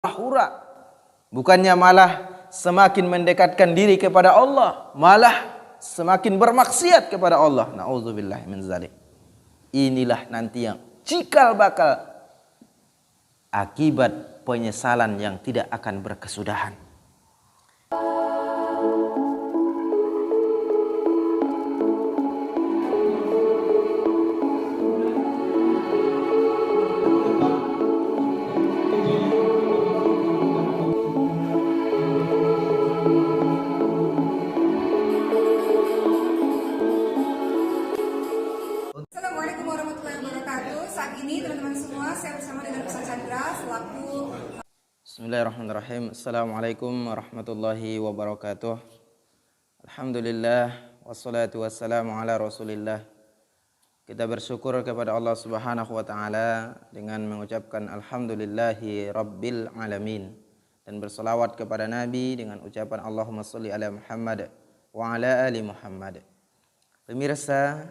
hura-hura, bukannya malah semakin mendekatkan diri kepada Allah, malah semakin bermaksiat kepada Allah. Nauzubillah min dzalik. Inilah nanti yang cikal bakal akibat penyesalan yang tidak akan berkesudahan. Assalamualaikum warahmatullahi wabarakatuh. Saat ini teman-teman semua, saya bersama dengan Ustaz Chandra selaku Bismillahirrahmanirrahim. Assalamualaikum warahmatullahi wabarakatuh. Alhamdulillah wassalatu wassalamu ala Rasulillah. Kita bersyukur kepada Allah Subhanahu wa taala dengan mengucapkan alhamdulillahi rabbil alamin dan berselawat kepada Nabi dengan ucapan Allahumma shalli ala Muhammad wa ala ali Muhammad. Pemirsa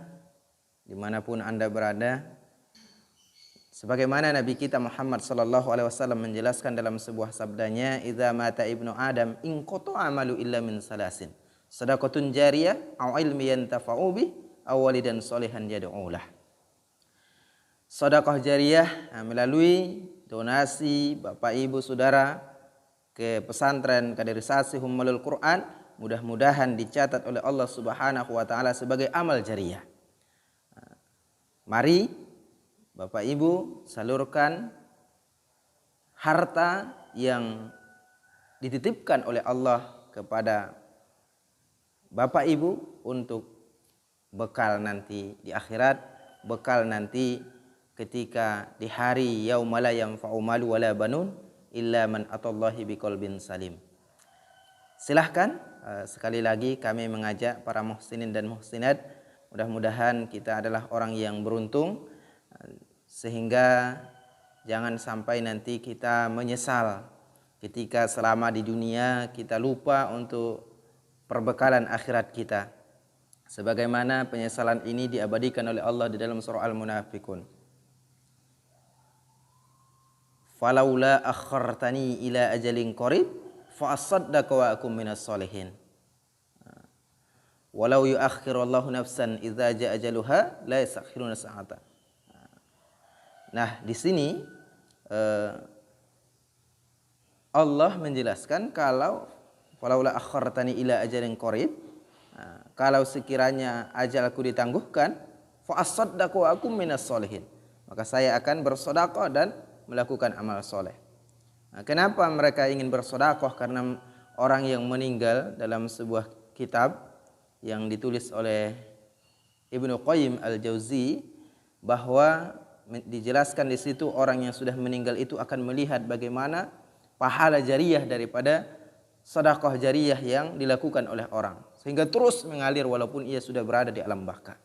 dimanapun Anda berada, sebagaimana Nabi kita Muhammad sallallahu alaihi wasallam menjelaskan dalam sebuah sabdanya, idza mata ibnu adam in qata amalu illa min salasin, sadaqatun jariyah aw ilmi yantafa'u bih aw walidan sholihan yad'ulah. Sedekah jariyah melalui donasi Bapak Ibu Saudara ke pesantren kaderisasi Hummalul Quran, mudah-mudahan dicatat oleh Allah Subhanahu wa taala sebagai amal jariyah. Mari Bapak Ibu salurkan harta yang dititipkan oleh Allah kepada Bapak Ibu untuk bekal nanti di akhirat, bekal nanti ketika di hari yauma la yanfa'u malu wala banun illa man atallahi biqalbin salim. Silahkan sekali lagi kami mengajak para muhsinin dan muhsinat, mudah-mudahan kita adalah orang yang beruntung sehingga jangan sampai nanti kita menyesal ketika selama di dunia kita lupa untuk perbekalan akhirat kita. Sebagaimana penyesalan ini diabadikan oleh Allah di dalam surah Al-Munafiqun. Falaula akhartani ila ajalin qarib fa asaddaqa wa akum minas solihin. Walau yuakhirullahu nafsan idza jaa ajaluha la yastakhiruna sa'ata. Nah, di sini Allah menjelaskan kalau falaula akhartani ila ajalin qarib, kalau sekiranya ajalku ditangguhkan, fa asaddaqu wa akum minas solihin, maka saya akan bersedekah dan melakukan amal soleh. Nah, kenapa mereka ingin bersedekah? Karena orang yang meninggal, dalam sebuah kitab yang ditulis oleh Ibnu Qayyim Al-Jauzi, bahwa dijelaskan di situ orang yang sudah meninggal itu akan melihat bagaimana pahala jariyah daripada sedekah jariyah yang dilakukan oleh orang, sehingga terus mengalir walaupun ia sudah berada di alam baka.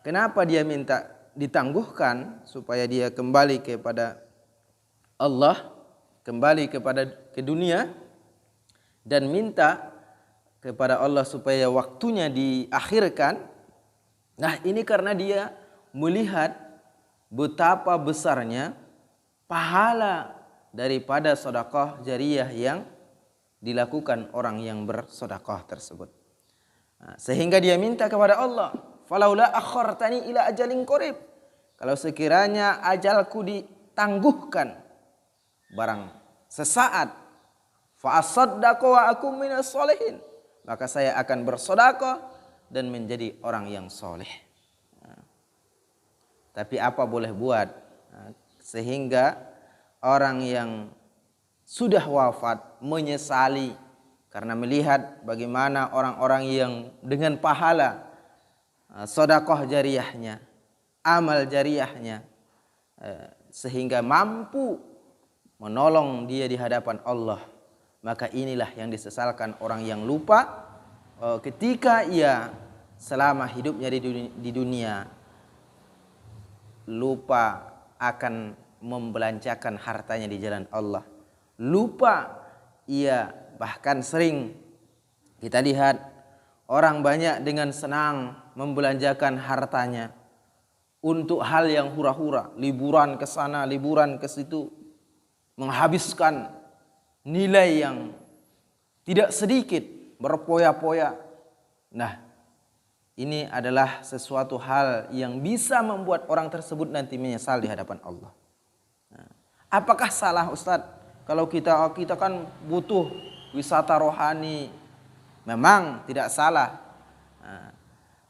Kenapa dia minta ditangguhkan? Supaya dia kembali kepada Allah, kembali ke dunia, dan minta kepada Allah supaya waktunya diakhirkan. Nah, ini karena dia melihat betapa besarnya pahala daripada sedekah jariyah yang dilakukan orang yang bersedekah tersebut. Nah, sehingga dia minta kepada Allah, falaula akhartani ila ajalin qarib, kalau sekiranya ajalku ditangguhkan barang sesaat, fa asaddaqa wa akum minas solihin, maka saya akan bersedekah dan menjadi orang yang soleh. Tapi apa boleh buat, sehingga orang yang sudah wafat menyesali karena melihat bagaimana orang-orang yang dengan pahala sedekah jariyahnya, amal jariyahnya, sehingga mampu menolong dia di hadapan Allah. Maka inilah yang disesalkan orang yang lupa ketika ia selama hidupnya di dunia lupa akan membelanjakan hartanya di jalan Allah. Lupa ia bahkan sering kita lihat orang banyak dengan senang membelanjakan hartanya untuk hal yang hura-hura, liburan ke sana, liburan ke situ, menghabiskan nilai yang tidak sedikit, berpoya-poya. Nah, ini adalah sesuatu hal yang bisa membuat orang tersebut nanti menyesal di hadapan Allah. Nah, apakah salah Ustadz kalau kita kan butuh wisata rohani? Memang tidak salah. Nah,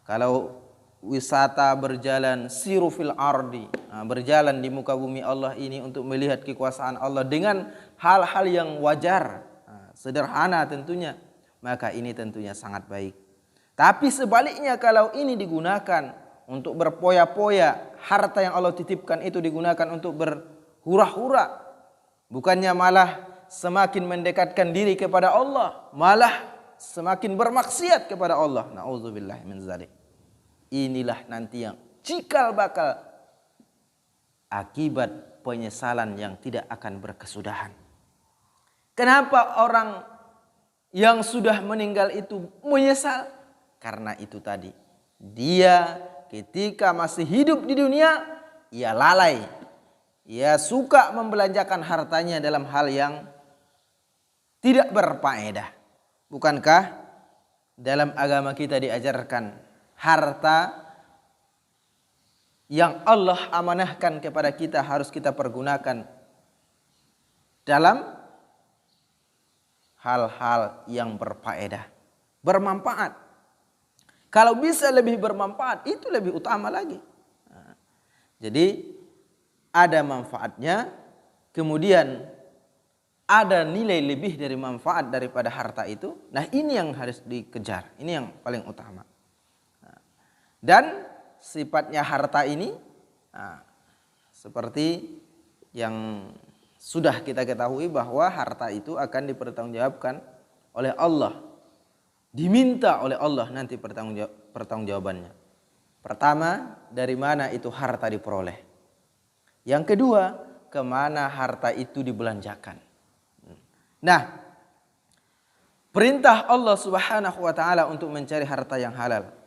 kalau wisata berjalan siru fil ardi, berjalan di muka bumi Allah ini untuk melihat kekuasaan Allah dengan hal-hal yang wajar, sederhana tentunya, maka ini tentunya sangat baik. Tapi sebaliknya kalau ini digunakan untuk berpoya-poya, harta yang Allah titipkan itu digunakan untuk berhura-hura, bukannya malah semakin mendekatkan diri kepada Allah, malah semakin bermaksiat kepada Allah. Nauzubillah min dzalik. Inilah nanti yang cikal bakal akibat penyesalan yang tidak akan berkesudahan. Kenapa orang yang sudah meninggal itu menyesal? Karena itu tadi, dia ketika masih hidup di dunia, ia lalai, ia suka membelanjakan hartanya dalam hal yang tidak berfaedah. Bukankah dalam agama kita diajarkan harta yang Allah amanahkan kepada kita harus kita pergunakan dalam hal-hal yang berfaedah, bermanfaat. Kalau bisa lebih bermanfaat, itu lebih utama lagi. Nah, jadi ada manfaatnya, kemudian ada nilai lebih dari manfaat daripada harta itu. Nah, ini yang harus dikejar, ini yang paling utama. Dan sifatnya harta ini seperti yang sudah kita ketahui bahwa harta itu akan dipertanggungjawabkan oleh Allah, diminta oleh Allah nanti pertanggungjawabannya. Pertama, dari mana itu harta diperoleh. Yang kedua, kemana harta itu dibelanjakan. Nah, perintah Allah Subhanahu wa taala untuk mencari harta yang halal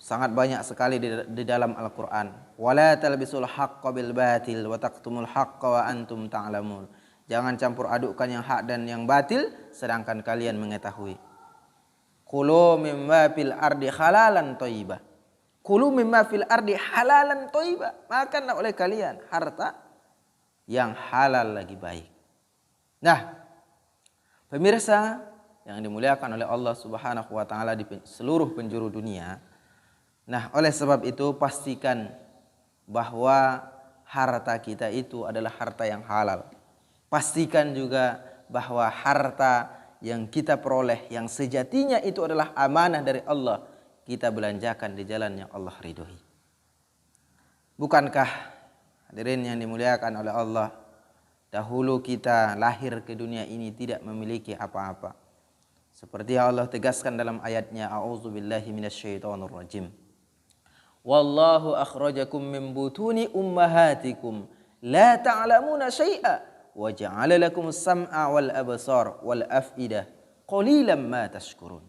sangat banyak sekali di dalam Al-Qur'an. Wala talbisul haqqo bil batil wa taqtumul haqqo wa antum ta'lamun. Jangan campur adukkan yang hak dan yang batil sedangkan kalian mengetahui. Kulu mimma fil ardi halalan thayyibah. Kulu mimma fil ardi halalan thayyibah. Makanlah oleh kalian harta yang halal lagi baik. Nah, pemirsa yang dimuliakan oleh Allah Subhanahu wa taala di seluruh penjuru dunia. Nah, oleh sebab itu pastikan bahwa harta kita itu adalah harta yang halal. Pastikan juga bahwa harta yang kita peroleh yang sejatinya itu adalah amanah dari Allah, kita belanjakan di jalan yang Allah ridhoi. Bukankah hadirin yang dimuliakan oleh Allah, dahulu kita lahir ke dunia ini tidak memiliki apa-apa. Seperti yang Allah tegaskan dalam ayatnya, A'udzubillahi minasyaitonir rajim. Wallahu akhrajakum min butuni ummahatikum la ta'lamuna syai'a wa ja'ala lakumus sam'a wal absar wal af'idah qalilan ma tashkurun.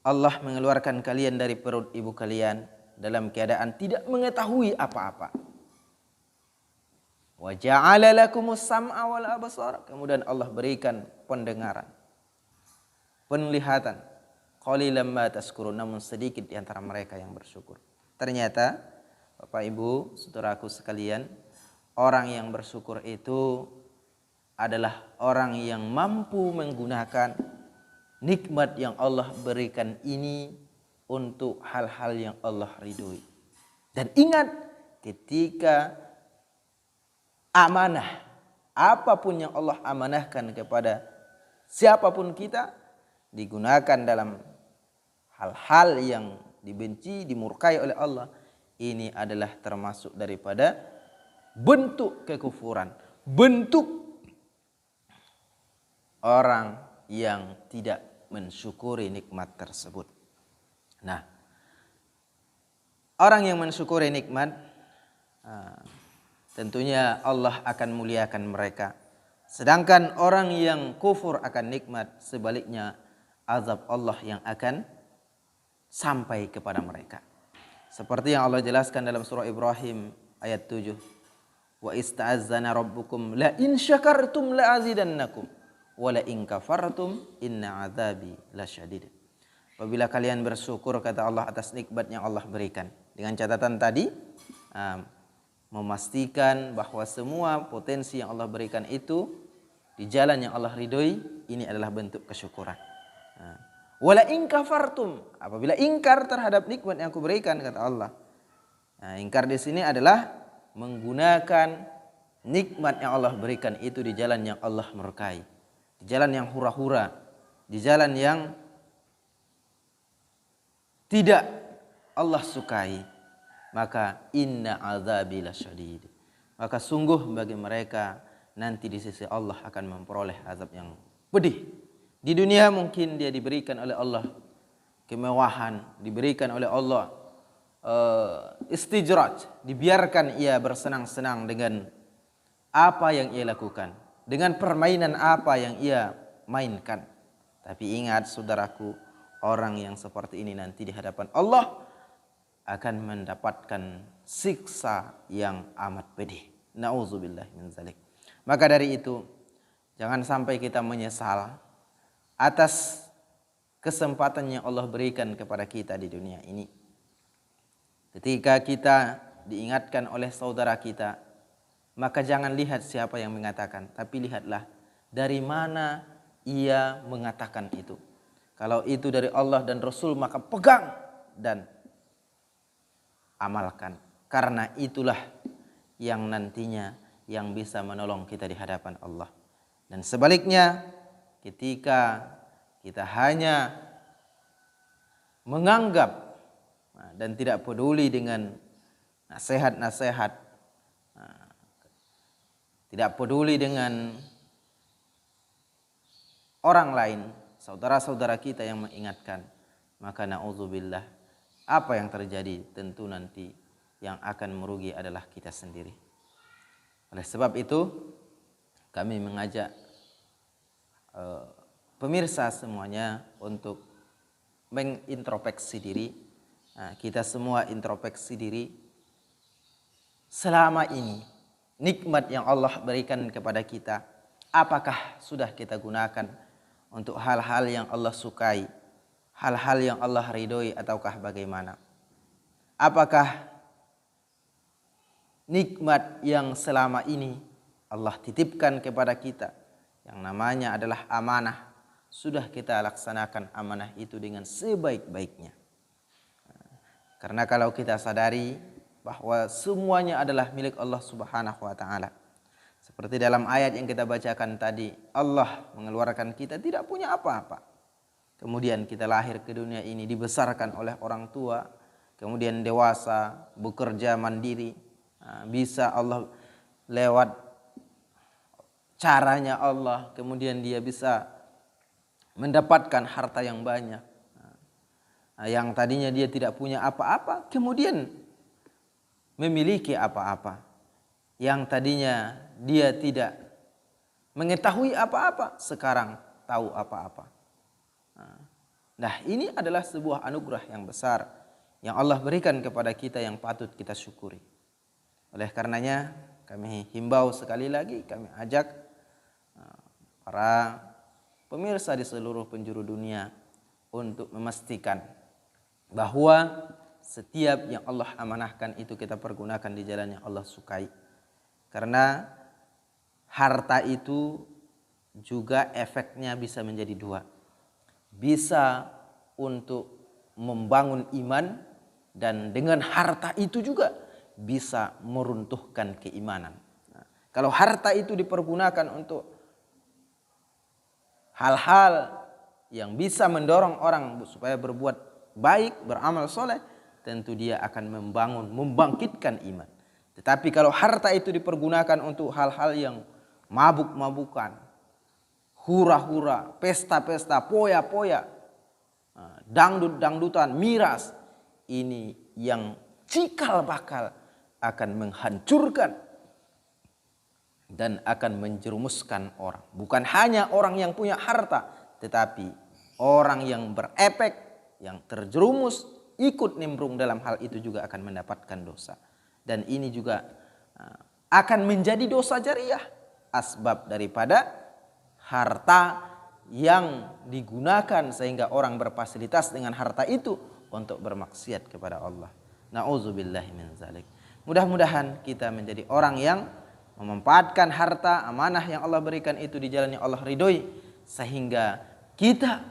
Allah mengeluarkan kalian dari perut ibu kalian dalam keadaan tidak mengetahui apa-apa. Wa ja'ala lakumus sam'a wal absar, kemudian Allah berikan pendengaran, penglihatan. Qalilan ma tashkurun, namun sedikit di antara mereka yang bersyukur. Ternyata Bapak Ibu, saudaraku sekalian, orang yang bersyukur itu adalah orang yang mampu menggunakan nikmat yang Allah berikan ini untuk hal-hal yang Allah ridhoi. Dan ingat, ketika amanah, apapun yang Allah amanahkan kepada siapapun kita, digunakan dalam hal-hal yang dibenci, dimurkai oleh Allah, ini adalah termasuk daripada bentuk kekufuran, bentuk orang yang tidak mensyukuri nikmat tersebut. Nah, orang yang mensyukuri nikmat, tentunya Allah akan muliakan mereka. Sedangkan orang yang kufur akan nikmat, sebaliknya azab Allah yang akan sampai kepada mereka. Seperti yang Allah jelaskan dalam surah Ibrahim ayat 7. Wa ista'azzana rabbukum la in syakartum la azidannakum wa la in kafartum inna adzabi lasyadid. Apabila kalian bersyukur, kata Allah, atas nikmat yang Allah berikan. Dengan catatan tadi, memastikan bahwa semua potensi yang Allah berikan itu di jalan yang Allah ridhoi, ini adalah bentuk kesyukuran. Wala in kafartum, apabila ingkar terhadap nikmat yang aku berikan, kata Allah. Ingkar di sini adalah menggunakan nikmat yang Allah berikan itu di jalan yang Allah murkai, di jalan yang hura-hura, di jalan yang tidak Allah sukai, maka inna azabi lasyadid, maka sungguh bagi mereka nanti di sisi Allah akan memperoleh azab yang pedih. Di dunia mungkin dia diberikan oleh Allah kemewahan, diberikan oleh Allah istijraj, dibiarkan ia bersenang-senang dengan apa yang ia lakukan, dengan permainan apa yang ia mainkan. Tapi ingat saudaraku, orang yang seperti ini nanti di hadapan Allah akan mendapatkan siksa yang amat pedih. Nauzubillah min zalik. Maka dari itu, jangan sampai kita menyesal atas kesempatan yang Allah berikan kepada kita di dunia ini. Ketika kita diingatkan oleh saudara kita, maka jangan lihat siapa yang mengatakan, tapi lihatlah dari mana ia mengatakan itu. Kalau itu dari Allah dan Rasul, maka pegang dan amalkan. Karena itulah yang nantinya yang bisa menolong kita di hadapan Allah. Dan sebaliknya, ketika kita hanya menganggap dan tidak peduli dengan nasihat-nasihat, tidak peduli dengan orang lain, saudara-saudara kita yang mengingatkan, maka na'udzubillah, apa yang terjadi tentu nanti yang akan merugi adalah kita sendiri. Oleh sebab itu, kami mengajak pemirsa semuanya untuk mengintrospeksi diri. Kita semua introspeksi diri. Selama ini nikmat yang Allah berikan kepada kita, apakah sudah kita gunakan untuk hal-hal yang Allah sukai, hal-hal yang Allah ridhoi, ataukah bagaimana? Apakah nikmat yang selama ini Allah titipkan kepada kita, yang namanya adalah amanah, sudah kita laksanakan amanah itu dengan sebaik-baiknya? Karena kalau kita sadari bahwa semuanya adalah milik Allah Subhanahu wa taala. Seperti dalam ayat yang kita bacakan tadi, Allah mengeluarkan kita tidak punya apa-apa. Kemudian kita lahir ke dunia ini, dibesarkan oleh orang tua, kemudian dewasa, bekerja mandiri, bisa Allah lewat caranya Allah, kemudian dia bisa mendapatkan harta yang banyak. Yang tadinya dia tidak punya apa-apa, kemudian memiliki apa-apa. Yang tadinya dia tidak mengetahui apa-apa, sekarang tahu apa-apa. Nah, ini adalah sebuah anugerah yang besar yang Allah berikan kepada kita, yang patut kita syukuri. Oleh karenanya, kami himbau sekali lagi, kami ajak para pemirsa di seluruh penjuru dunia untuk memastikan bahwa setiap yang Allah amanahkan itu kita pergunakan di jalan yang Allah sukai. Karena harta itu juga efeknya bisa menjadi dua. Bisa untuk membangun iman, dan dengan harta itu juga bisa meruntuhkan keimanan. Kalau harta itu dipergunakan untuk hal-hal yang bisa mendorong orang supaya berbuat baik, beramal soleh, tentu dia akan membangkitkan iman. Tetapi kalau harta itu dipergunakan untuk hal-hal yang mabuk-mabukan, hura-hura, pesta-pesta, poya-poya, dangdut-dangdutan, miras, ini yang cikal bakal akan menghancurkan dan akan menjerumuskan orang. Bukan hanya orang yang punya harta, tetapi orang yang berefek, yang terjerumus, ikut nimbrung dalam hal itu juga akan mendapatkan dosa. Dan ini juga akan menjadi dosa jariah. Asbab daripada harta yang digunakan sehingga orang berfasilitas dengan harta itu untuk bermaksiat kepada Allah. Nauzubillahi min zalik. Mudah-mudahan kita menjadi orang yang memanfaatkan harta amanah yang Allah berikan itu di jalan yang Allah ridhoi, sehingga kita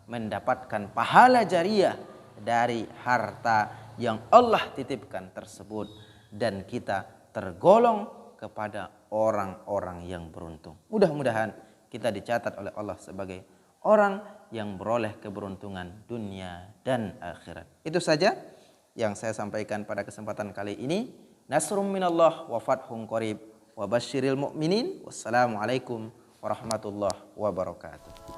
mendapatkan pahala jariah dari harta yang Allah titipkan tersebut, dan kita tergolong kepada orang-orang yang beruntung. Mudah-mudahan kita dicatat oleh Allah sebagai orang yang beroleh keberuntungan dunia dan akhirat. Itu saja yang saya sampaikan pada kesempatan kali ini. Nasrum minallah wa fathun qarib wa basyiril mu'minin. Wassalamualaikum warahmatullahi wabarakatuh.